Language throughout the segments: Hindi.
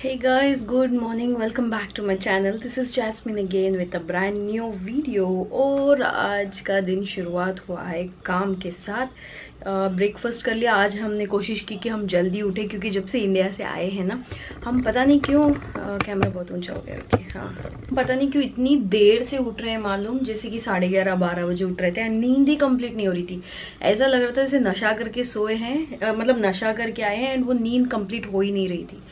Hey guys, good morning. Welcome back to my channel. This is Jasmine again with a brand new video. और आज का दिन शुरुआत हुआ है काम के साथ. ब्रेकफास्ट कर लिया. आज हमने कोशिश की कि हम जल्दी उठे क्योंकि जब से इंडिया से आए हैं ना, हम पता नहीं क्यों कैमरा बहुत ऊंचा हो गया. ओके हाँ, पता नहीं क्यों इतनी देर से उठ रहे हैं. मालूम जैसे कि 11:30-12 बजे उठ रहे थे. नींद ही कंप्लीट नहीं हो रही थी. ऐसा लग रहा था जैसे नशा करके सोए हैं, मतलब नशा करके आए हैं एंड वो नींद कंप्लीट हो ही नहीं रही थी.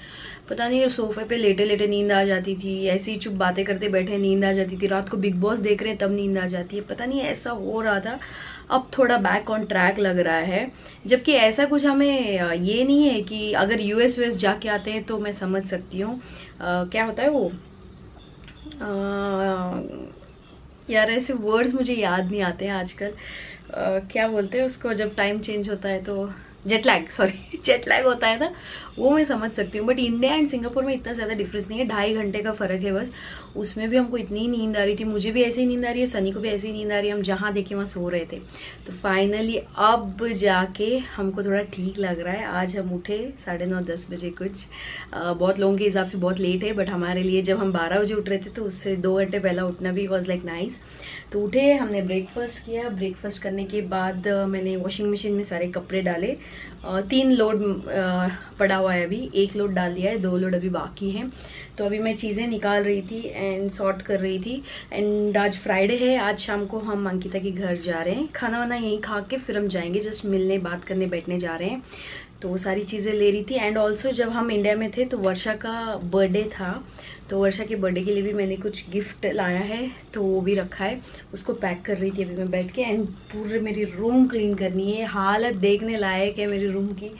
पता नहीं सोफे पे लेटे लेटे नींद आ जाती थी, ऐसे ही चुप बातें करते बैठे नींद आ जाती थी. रात को बिग बॉस देख रहे हैं तब नींद आ जाती है. पता नहीं ऐसा हो रहा था. अब थोड़ा बैक ऑन ट्रैक लग रहा है. जबकि ऐसा कुछ हमें ये नहीं है कि अगर यूएस वेस जाके आते हैं तो मैं समझ सकती हूँ. क्या होता है वो, यार ऐसे वर्ड्स मुझे याद नहीं आते हैं आजकल. क्या बोलते हैं उसको जब टाइम चेंज होता है तो jet lag, sorry jet lag होता है ना, वो मैं समझ सकती हूँ. बट इंडिया एंड सिंगापुर में इतना ज़्यादा डिफरेंस नहीं है. 2.5 घंटे का फ़र्क है बस. उसमें भी हमको इतनी नींद आ रही थी. मुझे भी ऐसे ही नींद आ रही है, सनी को भी ऐसे ही नींद आ रही है. हम जहाँ देखे वहाँ सो रहे थे. तो फाइनली अब जाके हमको थोड़ा ठीक लग रहा है. आज हम उठे 9:30-10 बजे कुछ. बहुत लोगों के हिसाब से बहुत लेट है, बट हमारे लिए जब हम 12 बजे उठ रहे थे तो उससे 2 घंटे पहला उठना भी वॉज लाइक नाइस. तो उठे, हमने ब्रेकफास्ट किया. ब्रेकफास्ट करने के बाद मैंने वॉशिंग मशीन में सारे कपड़े डाले. 3 लोड पड़ा हुआ है अभी. 1 लोड डाल दिया है, 2 लोड अभी बाकी हैं. तो अभी मैं चीज़ें निकाल रही थी एंड सॉर्ट कर रही थी. एंड आज फ्राइडे है. आज शाम को हम अंकिता के घर जा रहे हैं. खाना वाना यहीं खा के फिर हम जाएंगे. जस्ट मिलने बात करने बैठने जा रहे हैं. तो वो सारी चीज़ें ले रही थी. एंड ऑल्सो जब हम इंडिया में थे तो वर्षा का बर्थडे था. तो वर्षा के बर्थडे के लिए भी मैंने कुछ गिफ्ट लाया है, तो वो भी रखा है. उसको पैक कर रही थी अभी मैं बैठ के. एंड पूरे मेरी रूम क्लीन करनी है. हालत देखने लायक है मेरी रूम की.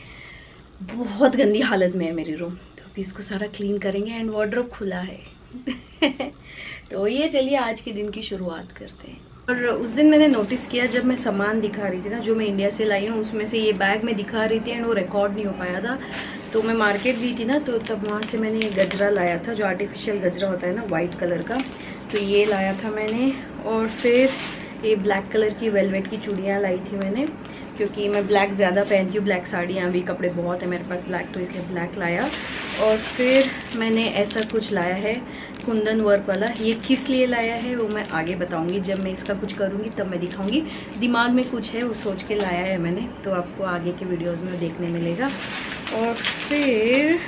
बहुत गंदी हालत में है मेरी रूम. तो अभी इसको सारा क्लीन करेंगे. एंड वार्डरोब खुला है. तो ये चलिए आज के दिन की शुरुआत करते हैं. और उस दिन मैंने नोटिस किया जब मैं सामान दिखा रही थी ना, जो मैं इंडिया से लाई हूँ, उसमें से ये बैग में दिखा रही थी एंड वो रिकॉर्ड नहीं हो पाया था. तो मैं मार्केट गई थी ना, तो तब वहाँ से मैंने ये गजरा लाया था, जो आर्टिफिशियल गजरा होता है ना वाइट कलर का. तो ये लाया था मैंने. और फिर ये ब्लैक कलर की वेलवेट की चूड़ियाँ लाई थी मैंने, क्योंकि मैं ब्लैक ज़्यादा पहनती हूँ. ब्लैक साड़ियाँ भी, कपड़े बहुत है मेरे पास ब्लैक, तो इसलिए ब्लैक लाया. और फिर मैंने ऐसा कुछ लाया है कुंदन वर्क वाला. ये किस लिए लाया है वो मैं आगे बताऊंगी. जब मैं इसका कुछ करूँगी तब मैं दिखाऊंगी. दिमाग में कुछ है वो सोच के लाया है मैंने, तो आपको आगे के वीडियोस में देखने मिलेगा. और फिर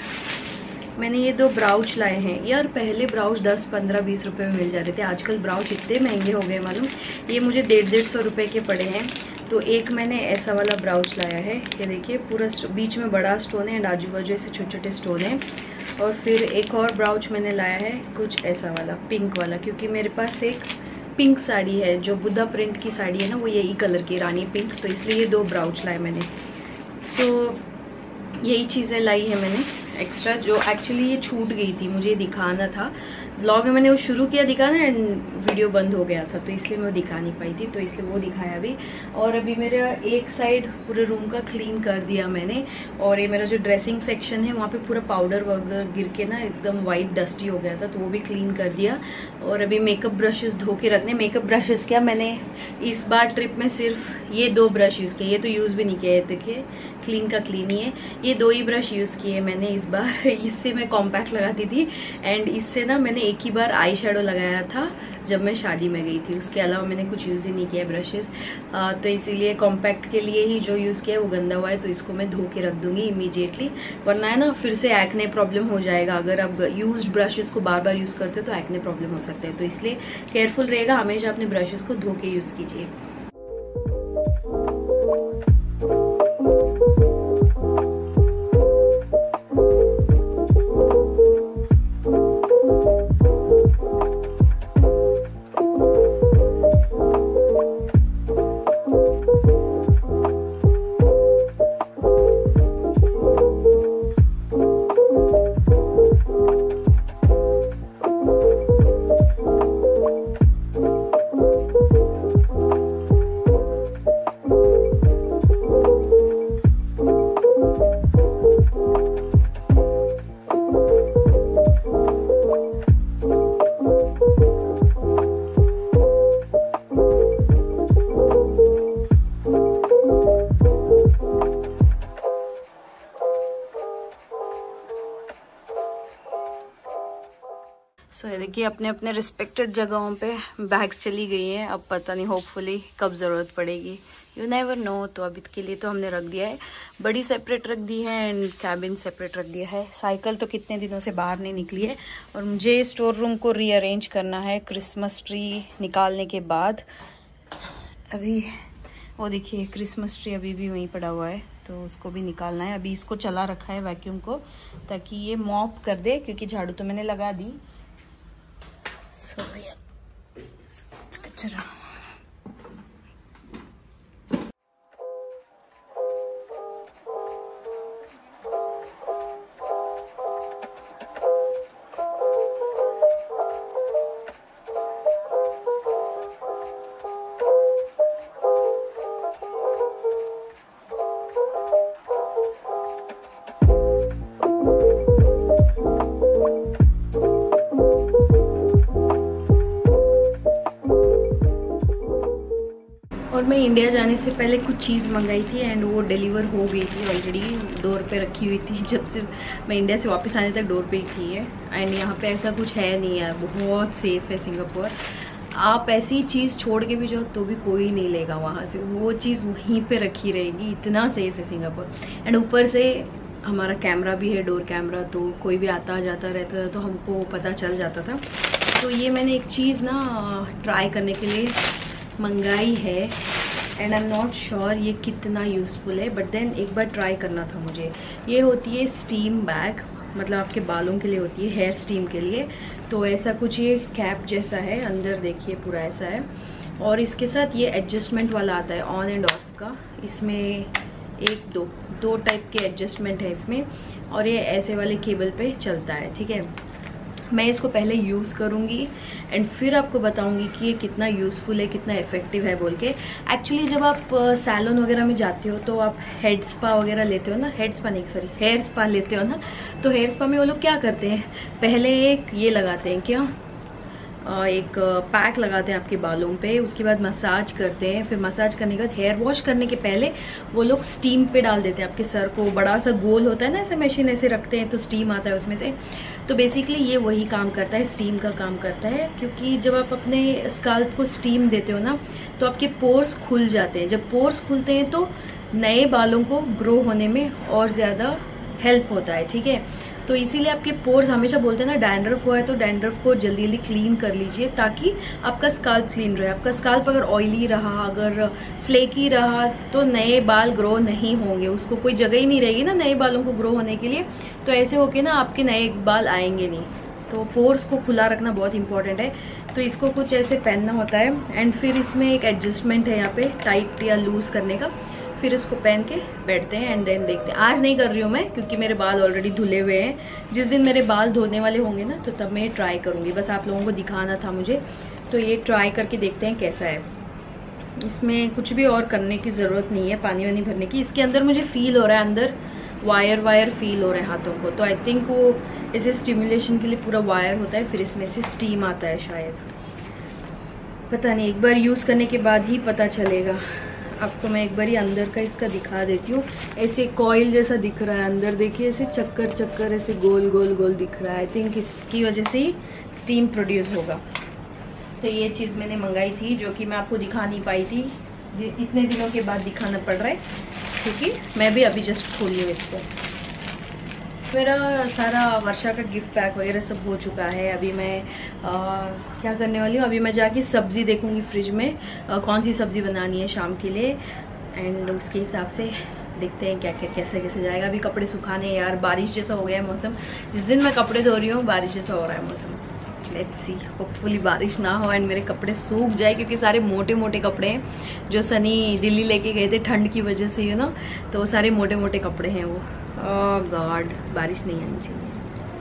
मैंने ये 2 ब्राउच लाए हैं. यार पहले ब्राउच 10, 15, 20 रुपये में मिल जाते थे. आजकल ब्राउच इतने महंगे हो गए मालूम. ये मुझे 150-150 रुपये के पड़े हैं. तो एक मैंने ऐसा वाला ब्राउच लाया है. ये देखिए पूरा बीच में बड़ा स्टोन है एंड आजू बाजू ऐसे छोटे छोटे स्टोन हैं. और फिर एक और ब्राउच मैंने लाया है कुछ ऐसा वाला पिंक वाला, क्योंकि मेरे पास एक पिंक साड़ी है, जो बुद्धा प्रिंट की साड़ी है ना, वो यही कलर की रानी पिंक. तो इसलिए ये 2 ब्राउच लाए मैंने. सो यही चीज़ें लाई है मैंने एक्स्ट्रा, जो एक्चुअली ये छूट गई थी. मुझे दिखाना था व्लॉग में. मैंने वो शुरू किया दिखाना एंड वीडियो बंद हो गया था, तो इसलिए मैं वो दिखा नहीं पाई थी. तो इसलिए वो दिखाया अभी. और अभी मेरा एक साइड पूरे रूम का क्लीन कर दिया मैंने. और ये मेरा जो ड्रेसिंग सेक्शन है वहाँ पे पूरा पाउडर वगैरह गिर के ना एकदम वाइट डस्टी हो गया था, तो वो भी क्लीन कर दिया. और अभी मेकअप ब्रशेस धो के रखने. मेकअप ब्रशेस क्या, मैंने इस बार ट्रिप में सिर्फ ये 2 ब्रश यूज़ किए. ये तो यूज़ भी नहीं किया है, देखिए क्लीन का क्लीन ही है. ये 2 ही ब्रश यूज़ किए मैंने इस बार. इससे मैं कॉम्पैक्ट लगाती थी एंड इससे ना मैंने एक ही बार आई शेडो लगाया था जब मैं शादी में गई थी. उसके अलावा मैंने कुछ यूज़ ही नहीं किया ब्रशेस. तो इसीलिए कॉम्पैक्ट के लिए ही जो यूज़ किया है वो गंदा हुआ है, तो इसको मैं धो के रख दूंगी इमीडिएटली. वरना है ना फिर से एक्ने प्रॉब्लम हो जाएगा. अगर आप यूज्ड ब्रशेस को बार बार यूज़ करते हो तो एक्ने प्रॉब्लम हो सकता है. तो इसलिए केयरफुल रहेगा, हमेशा अपने ब्रशेस को धो के यूज़ कीजिए. सो ये देखिए अपने अपने रिस्पेक्टेड जगहों पे बैग्स चली गई हैं। अब पता नहीं होपफुली कब ज़रूरत पड़ेगी, यू नेवर नो। तो अभी के लिए तो हमने रख दिया है, बड़ी सेपरेट रख दी है एंड कैबिन सेपरेट रख दिया है। साइकिल तो कितने दिनों से बाहर नहीं निकली है। और मुझे स्टोर रूम को रीअरेंज करना है क्रिसमस ट्री निकालने के बाद। अभी वो देखिए क्रिसमस ट्री अभी भी वहीं पड़ा हुआ है, तो उसको भी निकालना है। अभी इसको चला रखा है वैक्यूम को, ताकि ये मॉप कर दे, क्योंकि झाड़ू तो मैंने लगा दी। सो कचरा और मैं इंडिया जाने से पहले कुछ चीज़ मंगाई थी एंड वो डिलीवर हो गई थी ऑलरेडी, डोर पे रखी हुई थी। जब से मैं इंडिया से वापस आने तक डोर पे ही थी है। एंड यहाँ पे ऐसा कुछ है नहीं है, बहुत सेफ़ है सिंगापुर। आप ऐसी चीज़ छोड़ के भी जाओ तो भी कोई नहीं लेगा वहाँ से, वो चीज़ वहीं पे रखी रहेगी, इतना सेफ़ है सिंगापुर। एंड ऊपर से हमारा कैमरा भी है, डोर कैमरा, तो कोई भी आता जाता रहता था तो हमको पता चल जाता था। तो ये मैंने एक चीज़ ना ट्राई करने के लिए मंगाई है and I am not sure ये कितना यूज़फुल है, बट देन एक बार ट्राई करना था मुझे। ये होती है स्टीम बैग, मतलब आपके बालों के लिए होती है, हेयर स्टीम के लिए। तो ऐसा कुछ ये कैप जैसा है, अंदर देखिए पूरा ऐसा है। और इसके साथ ये एडजस्टमेंट वाला आता है ऑन एंड ऑफ का। इसमें दो टाइप के एडजस्टमेंट है इसमें, और ये ऐसे वाले केबल पे चलता है, ठीक है। मैं इसको पहले यूज़ करूँगी एंड फिर आपको बताऊँगी कि ये कितना यूज़फुल है, कितना इफ़ेक्टिव है बोल के। एक्चुअली जब आप सैलून वगैरह में जाते हो तो आप हेड स्पा वगैरह लेते हो ना, हेयर स्पा लेते हो ना, तो हेयर स्पा में वो लोग क्या करते हैं, पहले एक ये लगाते हैं, क्या एक पैक लगाते हैं आपके बालों पे, उसके बाद मसाज करते हैं, फिर मसाज करने के बाद हेयर वॉश करने के पहले वो लोग स्टीम पे डाल देते हैं आपके सर को। बड़ा सा गोल होता है ना, ऐसे मशीन ऐसे रखते हैं तो स्टीम आता है उसमें से। तो बेसिकली ये वही काम करता है, स्टीम का काम करता है। क्योंकि जब आप अपने स्काल्प को स्टीम देते हो ना तो आपके पोर्स खुल जाते हैं। जब पोर्स खुलते हैं तो नए बालों को ग्रो होने में और ज़्यादा हेल्प होता है, ठीक है। तो इसीलिए आपके पोर्स, हमेशा बोलते हैं ना डैंड्रफ हुआ है तो डैंड्रफ को जल्दी जल्दी क्लीन कर लीजिए, ताकि आपका स्काल्प क्लीन रहे। आपका स्काल्प अगर ऑयली रहा, अगर फ्लेकी रहा, तो नए बाल ग्रो नहीं होंगे, उसको कोई जगह ही नहीं रहेगी ना नए बालों को ग्रो होने के लिए। तो ऐसे होके ना आपके नए बाल आएंगे नहीं। तो पोर्स को खुला रखना बहुत इंपॉर्टेंट है। तो इसको कुछ ऐसे पहनना होता है एंड फिर इसमें एक एडजस्टमेंट है यहाँ पे टाइट या लूज करने का, फिर इसको पहन के बैठते हैं एंड देन देखते हैं। आज नहीं कर रही हूँ मैं, क्योंकि मेरे बाल ऑलरेडी धुले हुए हैं। जिस दिन मेरे बाल धोने वाले होंगे ना तो तब मैं ट्राई करूँगी, बस आप लोगों को दिखाना था मुझे। तो ये ट्राई करके देखते हैं कैसा है। इसमें कुछ भी और करने की ज़रूरत नहीं है, पानी वानी भरने की। इसके अंदर मुझे फील हो रहा है, अंदर वायर फील हो रहे हैं हाथों को। तो आई थिंक वो ऐसे स्टिमुलेशन के लिए पूरा वायर होता है, फिर इसमें से स्टीम आता है शायद, पता नहीं, एक बार यूज़ करने के बाद ही पता चलेगा। आपको मैं एक बार ही अंदर का इसका दिखा देती हूँ। ऐसे कॉइल जैसा दिख रहा है अंदर, देखिए ऐसे चक्कर ऐसे गोल गोल दिख रहा है। आई थिंक इसकी वजह से ही स्टीम प्रोड्यूस होगा। तो ये चीज़ मैंने मंगाई थी, जो कि मैं आपको दिखा नहीं पाई थी, इतने दिनों के बाद दिखाना पड़ रहा है, क्योंकि मैं भी अभी जस्ट खोली हूँ इसको। मेरा सारा वर्षा का गिफ्ट पैक वगैरह सब हो चुका है। अभी मैं क्या करने वाली हूँ, अभी मैं जाके सब्ज़ी देखूँगी फ्रिज में कौन सी सब्ज़ी बनानी है शाम के लिए, एंड उसके हिसाब से देखते हैं क्या क्या कैसे जाएगा। अभी कपड़े सुखाने हैं यार, बारिश जैसा हो गया है मौसम। जिस दिन मैं कपड़े धो रही हूँ बारिश जैसा हो रहा है मौसम। लेट्स सी, होपफुली बारिश ना हो एंड मेरे कपड़े सूख जाए, क्योंकि सारे मोटे मोटे कपड़े हैं जो सनी दिल्ली लेके गए थे ठंड की वजह से, यू नो, तो सारे मोटे मोटे कपड़े हैं वो। ओह गॉड, बारिश नहीं आनी चाहिए।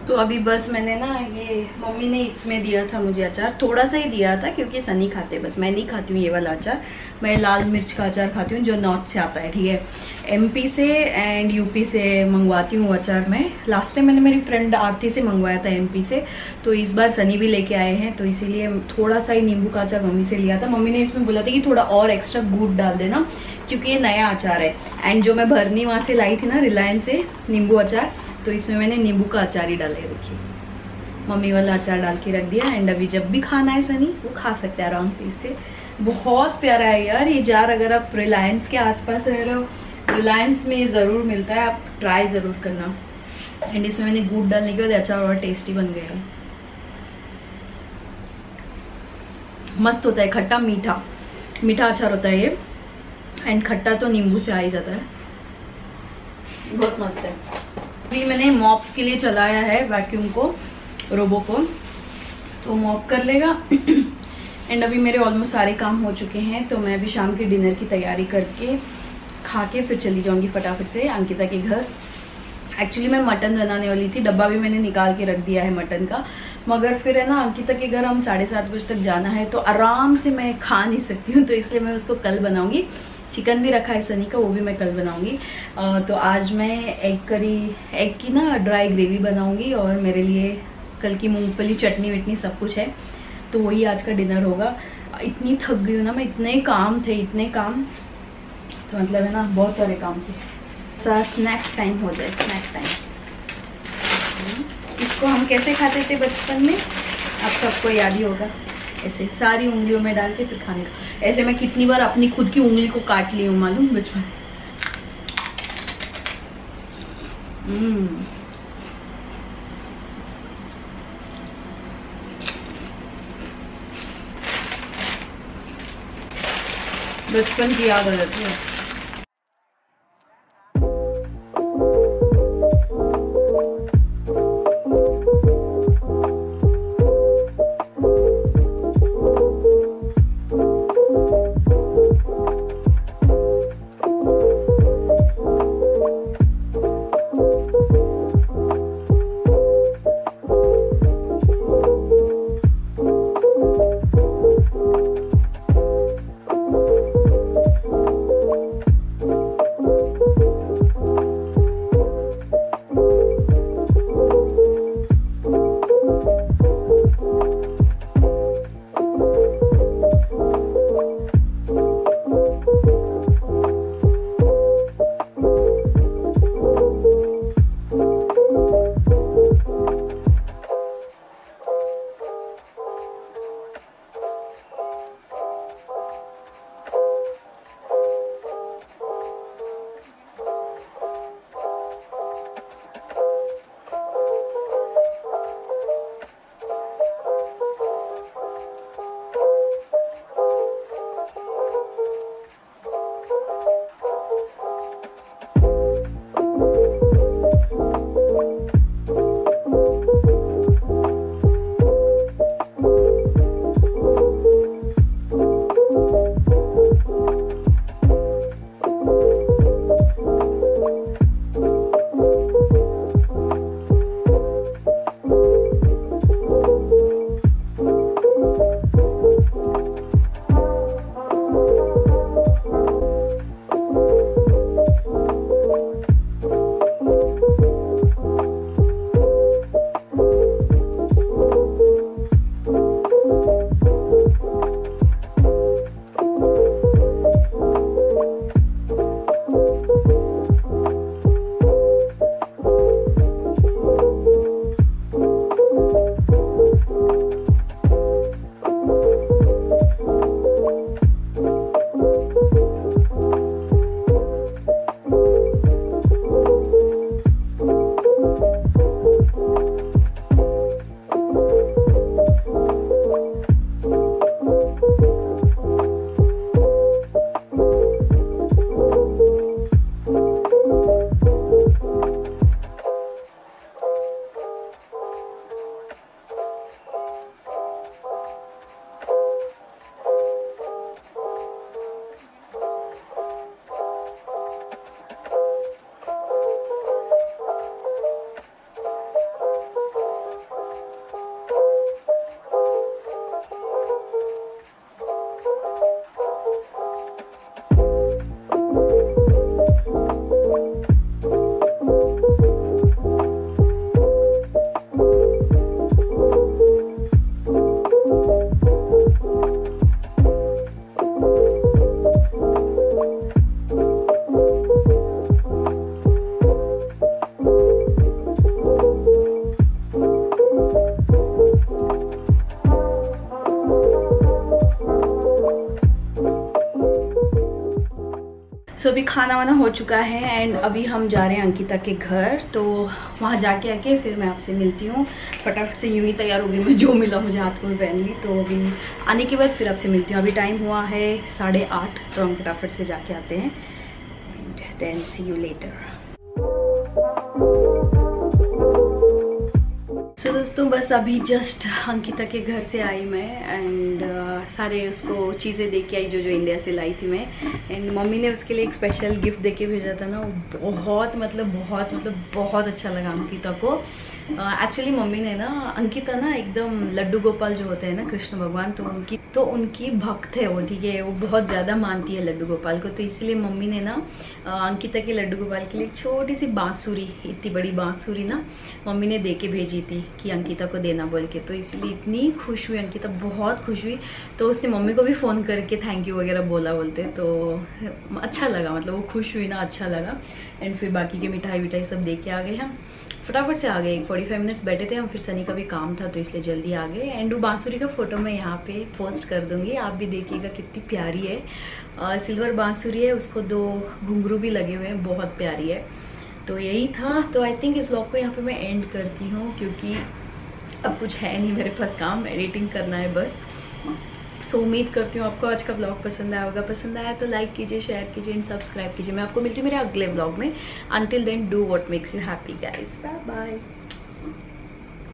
तो अभी बस मैंने ना, ये मम्मी ने इसमें दिया था मुझे अचार, थोड़ा सा ही दिया था क्योंकि सनी खाते, बस मैं नहीं खाती हूँ ये वाला अचार। मैं लाल मिर्च का अचार खाती हूँ जो नॉर्थ से आता है, ठीक है। एमपी से एंड यूपी से मंगवाती हूँ अचार मैं। लास्ट टाइम मैंने मेरी फ्रेंड आरती से मंगवाया था एमपी से, तो इस बार सनी भी लेके आए हैं, तो इसीलिए थोड़ा सा ही नींबू का अचार मम्मी से लिया था। मम्मी ने इसमें बोला था कि थोड़ा और एक्स्ट्रा गुड़ डाल देना, क्योंकि ये नया अचार है। एंड जो मैं भरनी वहाँ से लाई थी ना रिलायंस से नींबू अचार, तो इसमें मैंने नींबू का अचार ही डाला है। देखिए मम्मी वाला अचार डाल के रख दिया। एंड अभी जब भी खाना है सनी वो खा सकते हैं आराम से इससे। बहुत प्यारा है यार ये जार। अगर आप रिलायंस के आसपास रह रहे हो, रिलायंस में ज़रूर मिलता है, आप ट्राई ज़रूर करना। एंड इसमें मैंने गुड़ डालने के बाद अचार और टेस्टी बन गया है। मस्त होता है, खट्टा मीठा मीठा अचार होता है ये। एंड खट्टा तो नींबू से आ ही जाता है, बहुत मस्त है। अभी मैंने मॉप के लिए चलाया है वैक्यूम को, रोबो को, तो मॉप कर लेगा। एंड अभी मेरे ऑलमोस्ट सारे काम हो चुके हैं, तो मैं अभी शाम के डिनर की तैयारी करके खा के फिर चली जाऊंगी फटाफट से अंकिता के घर। एक्चुअली मैं मटन बनाने वाली थी, डब्बा भी मैंने निकाल के रख दिया है मटन का, मगर फिर है ना अंकिता के घर हम 7:30 बजे तक जाना है, तो आराम से मैं खा नहीं सकती हूँ, तो इसलिए मैं उसको कल बनाऊंगी। चिकन भी रखा है सनी का, वो भी मैं कल बनाऊंगी। तो आज मैं एग की ना ड्राई ग्रेवी बनाऊंगी, और मेरे लिए कल की मूंगफली चटनी वटनी सब कुछ है, तो वही आज का डिनर होगा। इतनी थक गई हूँ ना मैं, इतने काम, तो मतलब है ना बहुत सारे काम थे। स्नैक टाइम हो जाए, स्नैक टाइम। इसको हम कैसे खाते थे बचपन में, आप सबको याद ही होगा, ऐसे सारी उंगलियों में डाल के फिर खाने का। ऐसे मैं कितनी बार अपनी खुद की उंगली को काट ली हूँ मालूम, बचपन। बचपन की याद आ जाती है। सो अभी खाना वाना हो चुका है एंड अभी हम जा रहे हैं अंकिता के घर, तो वहाँ जाके आके फिर मैं आपसे मिलती हूँ। फटाफट से यूं ही तैयार हो गई मैं, जो मिला मुझे हाथ में पहन ली। तो अभी आने के बाद फिर आपसे मिलती हूँ। अभी टाइम हुआ है 8:30, तो हम फटाफट से जाके आते हैं and then see you later. तो दोस्तों बस अभी जस्ट अंकिता के घर से आई मैं एंड सारे उसको चीज़ें दे के आई जो इंडिया से लाई थी मैं। एंड मम्मी ने उसके लिए एक स्पेशल गिफ्ट दे के भेजा था ना, वो बहुत अच्छा लगा अंकिता को। एक्चुअली मम्मी ने ना, अंकिता ना एकदम लड्डू गोपाल जो होते हैं ना कृष्ण भगवान, तो उनकी भक्त है वो, ठीक है, वो बहुत ज़्यादा मानती है लड्डू गोपाल को। तो इसलिए मम्मी ने ना अंकिता के लड्डू गोपाल के लिए एक छोटी सी बांसुरी, इतनी बड़ी बांसुरी ना मम्मी ने दे के भेजी थी कि अंकिता को देना बोल के। तो इसलिए इतनी खुश हुई अंकिता, बहुत खुश हुई। तो उसने मम्मी को भी फ़ोन करके थैंक यू वगैरह बोलते, तो अच्छा लगा, मतलब वो खुश हुई ना, अच्छा लगा। एंड फिर बाकी के मिठाई सब दे के आ गए हम, फटाफट से आ गए। 45 मिनट्स बैठे थे हम, फिर सनी का भी काम था तो इसलिए जल्दी आ गए। एंड वो बांसुरी का फोटो मैं यहाँ पे पोस्ट कर दूंगी, आप भी देखिएगा कितनी प्यारी है। सिल्वर बांसुरी है, उसको 2 घुंघरू भी लगे हुए हैं, बहुत प्यारी है। तो यही था। तो आई थिंक इस ब्लॉग को यहाँ पे मैं एंड करती हूँ, क्योंकि अब कुछ है नहीं मेरे पास काम, एडिटिंग करना है बस। सो उम्मीद करती हूँ आपको आज का ब्लॉग पसंद आया होगा। पसंद आया तो लाइक कीजिए, शेयर कीजिए एंड सब्सक्राइब कीजिए। मैं आपको मिलती हूँ मेरे अगले ब्लॉग में। Until then do what makes you happy guys, bye bye.